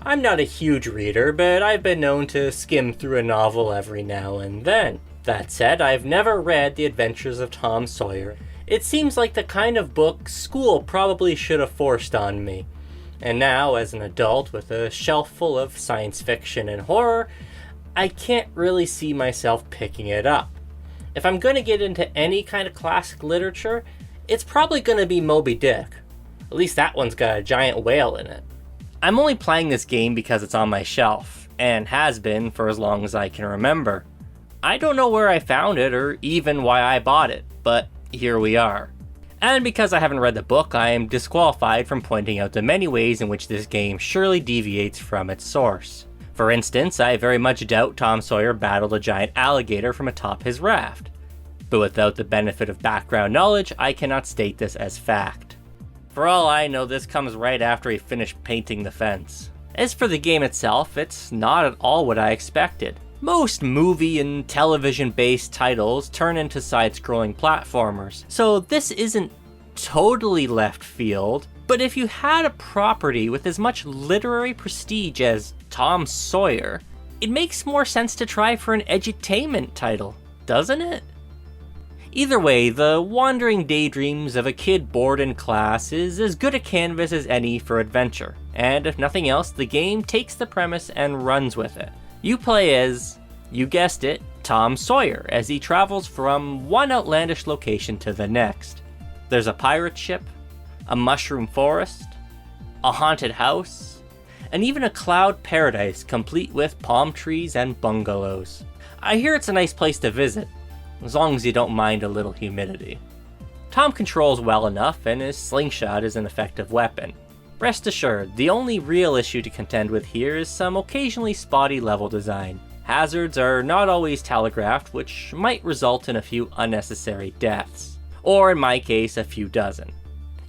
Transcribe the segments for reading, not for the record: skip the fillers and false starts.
I'm not a huge reader, but I've been known to skim through a novel every now and then. That said, I've never read The Adventures of Tom Sawyer. It seems like the kind of book school probably should have forced on me. And now, as an adult with a shelf full of science fiction and horror, I can't really see myself picking it up. If I'm going to get into any kind of classic literature, it's probably going to be Moby Dick. At least that one's got a giant whale in it. I'm only playing this game because it's on my shelf, and has been for as long as I can remember. I don't know where I found it or even why I bought it, but here we are. And because I haven't read the book, I am disqualified from pointing out the many ways in which this game surely deviates from its source. For instance, I very much doubt Tom Sawyer battled a giant alligator from atop his raft. But without the benefit of background knowledge, I cannot state this as fact. For all I know, this comes right after he finished painting the fence. As for the game itself, it's not at all what I expected. Most movie and television-based titles turn into side-scrolling platformers, so this isn't totally left field, but if you had a property with as much literary prestige as Tom Sawyer, it makes more sense to try for an edutainment title, doesn't it? Either way, the wandering daydreams of a kid bored in class is as good a canvas as any for adventure, and if nothing else, the game takes the premise and runs with it. You play as, you guessed it, Tom Sawyer, as he travels from one outlandish location to the next. There's a pirate ship, a mushroom forest, a haunted house, and even a cloud paradise complete with palm trees and bungalows. I hear it's a nice place to visit, as long as you don't mind a little humidity. Tom controls well enough, and his slingshot is an effective weapon. Rest assured, the only real issue to contend with here is some occasionally spotty level design. Hazards are not always telegraphed, which might result in a few unnecessary deaths. Or in my case, a few dozen.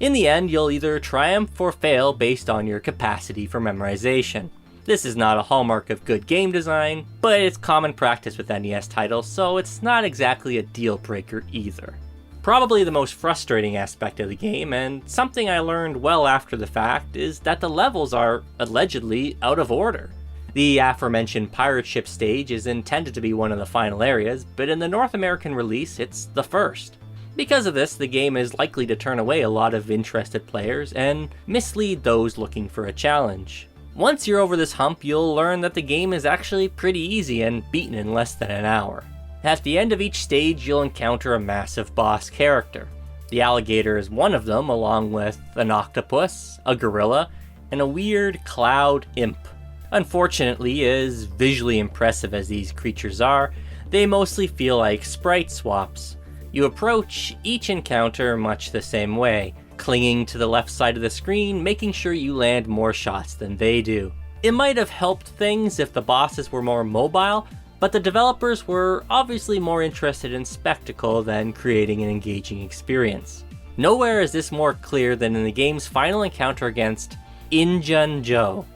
In the end, you'll either triumph or fail based on your capacity for memorization. This is not a hallmark of good game design, but it's common practice with NES titles, so it's not exactly a deal breaker either. Probably the most frustrating aspect of the game, and something I learned well after the fact, is that the levels are allegedly out of order. The aforementioned pirate ship stage is intended to be one of the final areas, but in the North American release, it's the first. Because of this, the game is likely to turn away a lot of interested players and mislead those looking for a challenge. Once you're over this hump, you'll learn that the game is actually pretty easy and beaten in less than an hour. At the end of each stage, you'll encounter a massive boss character. The alligator is one of them, along with an octopus, a gorilla, and a weird cloud imp. Unfortunately, as visually impressive as these creatures are, they mostly feel like sprite swaps. You approach each encounter much the same way, clinging to the left side of the screen, making sure you land more shots than they do. It might have helped things if the bosses were more mobile, but the developers were obviously more interested in spectacle than creating an engaging experience. Nowhere is this more clear than in the game's final encounter against Injun Joe.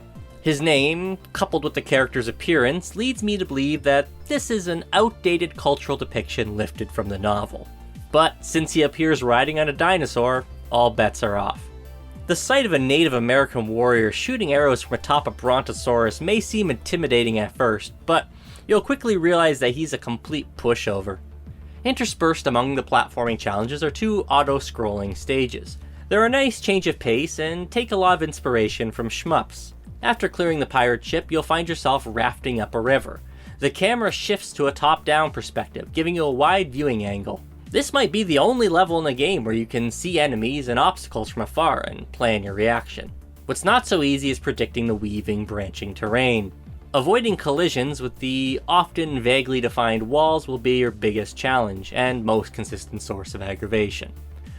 His name, coupled with the character's appearance, leads me to believe that this is an outdated cultural depiction lifted from the novel. But since he appears riding on a dinosaur, all bets are off. The sight of a Native American warrior shooting arrows from atop a brontosaurus may seem intimidating at first, but you'll quickly realize that he's a complete pushover. Interspersed among the platforming challenges are two auto-scrolling stages. They're a nice change of pace and take a lot of inspiration from shmups. After clearing the pirate ship, you'll find yourself rafting up a river. The camera shifts to a top-down perspective, giving you a wide viewing angle. This might be the only level in the game where you can see enemies and obstacles from afar and plan your reaction. What's not so easy is predicting the weaving, branching terrain. Avoiding collisions with the often vaguely defined walls will be your biggest challenge, and most consistent source of aggravation.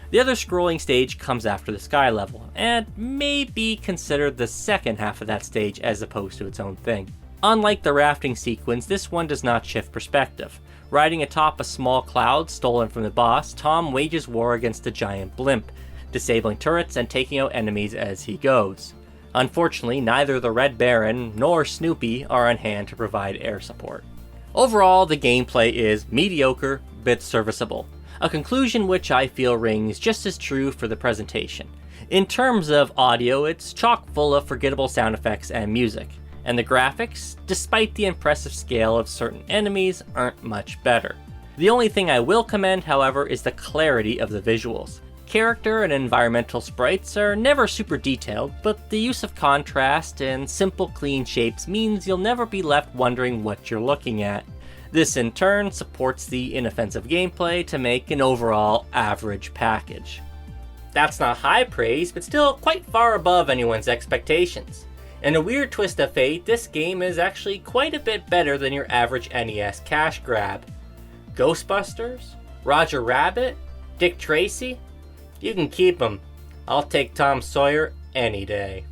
The other scrolling stage comes after the sky level, and may be considered the second half of that stage as opposed to its own thing. Unlike the rafting sequence, this one does not shift perspective. Riding atop a small cloud stolen from the boss, Tom wages war against a giant blimp, disabling turrets and taking out enemies as he goes. Unfortunately, neither the Red Baron nor Snoopy are on hand to provide air support. Overall, the gameplay is mediocre, but serviceable. A conclusion which I feel rings just as true for the presentation. In terms of audio, it's chock full of forgettable sound effects and music, and the graphics, despite the impressive scale of certain enemies, aren't much better. The only thing I will commend, however, is the clarity of the visuals. Character and environmental sprites are never super detailed, but the use of contrast and simple clean shapes means you'll never be left wondering what you're looking at. This in turn supports the inoffensive gameplay to make an overall average package. That's not high praise, but still quite far above anyone's expectations. In a weird twist of fate, this game is actually quite a bit better than your average NES cash grab. Ghostbusters? Roger Rabbit? Dick Tracy? You can keep them. I'll take Tom Sawyer any day.